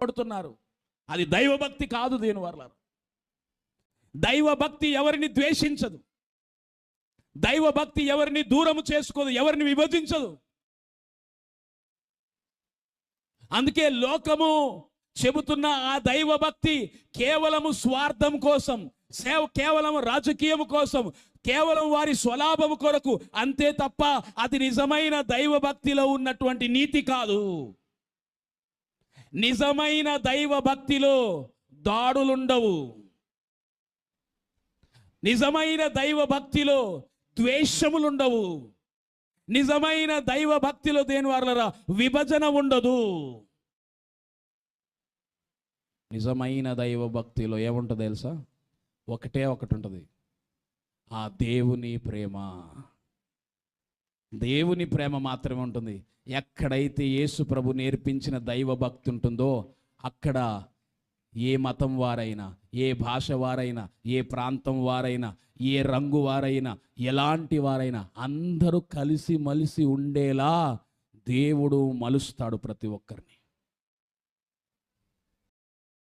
రెచ్చగొడుతున్నారు. అది దైవభక్తి కాదు. దీనివల్ల దైవభక్తి ఎవరిని ద్వేషించదు, దైవభక్తి ఎవరిని దూరము చేసుకోదు, ఎవరిని విభజించదు. అందుకే లోకము చెబుతున్న ఆ దైవభక్తి కేవలము స్వార్థం కోసం, కేవలం రాజకీయం కోసం, కేవలం వారి స్వలాభం కొరకు, అంతే తప్ప అది నిజమైన దైవభక్తిలో ఉన్నటువంటి నీతి కాదు. నిజమైన దైవభక్తిలో దాడులుండవు, నిజమైన దైవభక్తిలో ద్వేషములుండవు, నిజమైన దైవభక్తిలో దేని వల్ల విభజన ఉండదు. నిజమైన దైవభక్తిలో ఏముంటుంది తెలుసా? ఒకటే ఒకటి ఉంటుంది, ఆ దేవుని ప్రేమ. దేవుని ప్రేమ మాత్రమే ఉంటుంది. ఎక్కడైతే యేసు ప్రభు నేర్పించిన దైవభక్తి ఉంటుందో అక్కడ ఏ మతం వారైనా, ఏ భాష వారైనా, ఏ ప్రాంతం వారైనా, ఏ రంగు వారైనా, ఎలాంటి వారైనా అందరూ కలిసి మలిసి ఉండేలా దేవుడు మలుస్తాడు ప్రతి ఒక్కరిని.